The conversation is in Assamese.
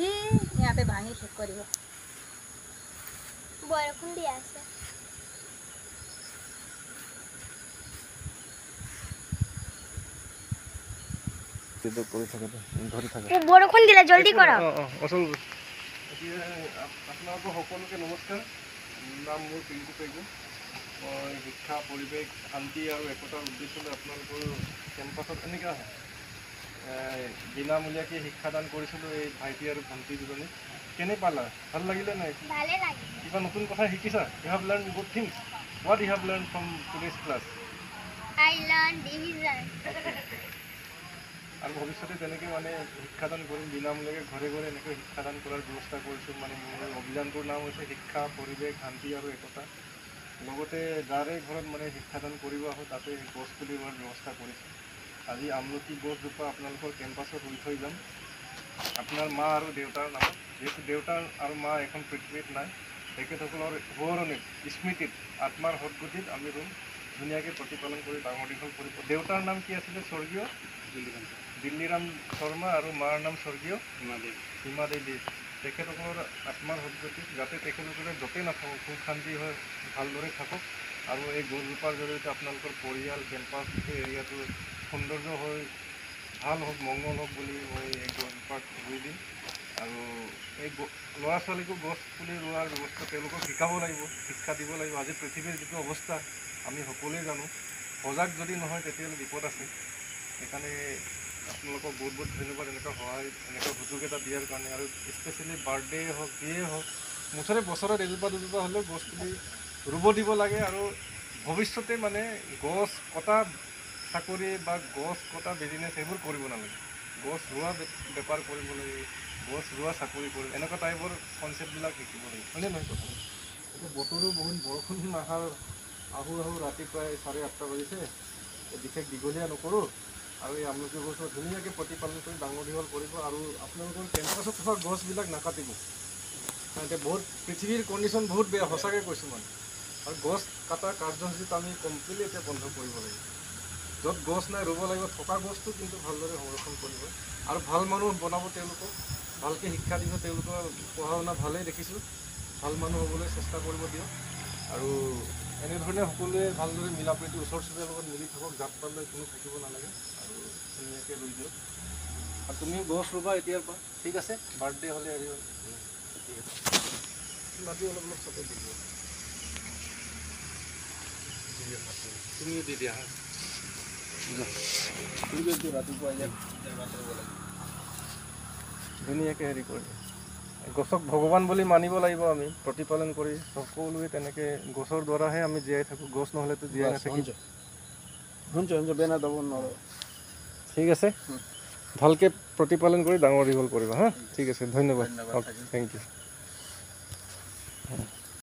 ইয়াতে ভাঙি শেষ কৰিব বৰষুণ দি আছে বৰষুণ দিলে জলদি কৰা আপোনালোকক সকলোকে নমস্কাৰ নাম মোৰ পিংকু পেগু মই শিক্ষা পৰিৱেশ শান্তি আৰু একতাৰ উদ্দেশ্যলৈ আপোনালোকৰ কেম্পাছত এনেকৈ বিনামূলীয়াকৈ শিক্ষাদান কৰিছিলোঁ এই ভাইটি আৰু ভণ্টি দুজনী কেনে পালা ভাল লাগিলে নাই কিবা নতুন কথা শিকিছা you have learn good things what you have learn from today's class I learn division আৰু ভৱিষ্যতে তেনেকৈ মানে শিক্ষাদান কৰিম বিনামূলীয়াকৈ ঘৰে ঘৰে এনেকৈ শিক্ষাদান কৰাৰ ব্যৱস্থা কৰিছোঁ মানে মোৰ অভিযানটোৰ নাম হৈছে শিক্ষা পৰিৱেশ শান্তি আৰু একতা লগতে যাৰে ঘৰত মানে শিক্ষাদান কৰিব আহোঁ তাতে গছ পুলি ৰোৱাৰ ব্যৱস্থা কৰিছোঁ আজি আমলখি গছজোপা আপোনালোকৰ কেম্পাছত ৰুই থৈ যাম আপোনাৰ মা আৰু দেউতাৰ নামত যিহেতু দেউতা আৰু মা এখন পৃথিৱীত নাই তেখেতসকলৰ সোঁৱৰণিত স্মৃতিত আত্মাৰ সদগতিত আমি ৰুম ধুনীয়াকৈ প্ৰতিপালন কৰি ডাঙৰ দীঘল কৰিব দেউতাৰ নাম কি আছিলে স্বৰ্গীয় দিল্লীৰাম শৰ্মা আৰু মাৰ নাম স্বৰ্গীয় হিমা দেৱী তেখেতসকলৰ আত্মাৰ সদগতিত যাতে তেখেতসকলে য'তে নাথাকক সুখ শান্তি হৈ ভালদৰে থাকক আৰু এই গছজোপাৰ জৰিয়তে আপোনালোকৰ পৰিয়াল কেম্পাছ গোটেই এৰিয়াটো সৌন্দৰ্য হৈ ভাল হওক মংগল হওক বুলি মই এই গছজোপাক ৰুই দিম আৰু এই ল'ৰা ছোৱালীকো গছ পুলি ৰোৱাৰ ব্যৱস্থা তেওঁলোকক শিকাব লাগিব শিক্ষা দিব লাগিব আজি পৃথিৱীৰ যিটো অৱস্থা আমি সকলোৱে জানো সজাগ যদি নহয় তেতিয়াহ'লে বিপদ আছে সেইকাৰণে আপোনালোকক বহুত বহুত ধন্যবাদ এনেকুৱা সহায় এনেকুৱা সুযোগ এটা দিয়াৰ কাৰণে আৰু স্পেচিয়েলি বাৰ্থডে হওক যিয়ে হওক মুঠতে বছৰত এজোপা দুজোপা হ'লেও গছ পুলি ৰুব দিব লাগে আৰু ভৱিষ্যতে মানে গছ কটা চাকৰি বা গছ কটা বিজনেছ সেইবোৰ কৰিব নালাগে গছ ৰোৱা বেপাৰ কৰিব লাগে গছ ৰোৱা চাকৰি কৰিব এনেকুৱা টাইপৰ কনচেপ্টবিলাক শিকিব লাগে হয়নে নহয় কথা এতিয়া বতৰো বহুত বৰষুণ আহাৰ আহোঁ ৰাতিপুৱাই 8:30 বাজিছে বিশেষ দীঘলীয়া নকৰোঁ আৰু এই আমলখি গছৰ ধুনীয়াকৈ প্ৰতিপালন কৰি ডাঙৰ দীঘল কৰিব আৰু আপোনালোকৰ কেম্পাছত থকা গছবিলাক নাকাটিব এতিয়া বহুত পৃথিৱীৰ কণ্ডিশ্যন বহুত বেয়া সঁচাকৈ কৈছোঁ মানে আৰু গছ কটাৰ কাৰ্যসূচীত আমি কমপ্লিটলি এতিয়া বন্ধ কৰিব লাগিব য'ত গছ নাই ৰুব লাগিব থকা গছটো কিন্তু ভালদৰে সংৰক্ষণ কৰিব আৰু ভাল মানুহ বনাব তেওঁলোকক ভালকৈ শিক্ষা দিব তেওঁলোকৰ পঢ়া শুনা ভালেই দেখিছোঁ ভাল মানুহ হ'বলৈ চেষ্টা কৰিব দিয়ক আৰু এনেধৰণে সকলোৱে ভালদৰে মিলা প্ৰীতি ওচৰ চুবুৰীয়াৰ লগত মিলি থাকক জাত পাত লৈ কোনো থাকিব নালাগে আৰু ধুনীয়াকৈ ৰুই দিয়ক আৰু তুমিও গছ ৰুবা এতিয়াৰ পৰা ঠিক আছে বাৰ্থডে হ'লে হেৰি হ'ল ঠিক আছে মাটি অলপ অলপ চবে দি দিয়ক তুমিও দি দিয়া ৰাতিপুৱা ধুনীয়াকৈ হেৰি কৰি গছক ভগৱান বুলি মানিব লাগিব আমি প্ৰতিপালন কৰি সকলোৱে তেনেকৈ গছৰ দ্বাৰাহে আমি জীয়াই থাকোঁ গছ নহ'লেতো জীয়াই নাথাকিম ঠিক আছে ভালকৈ প্ৰতিপালন কৰি ডাঙৰ দীঘল কৰিবা হা ঠিক আছে ধন্যবাদ থেংক ইউ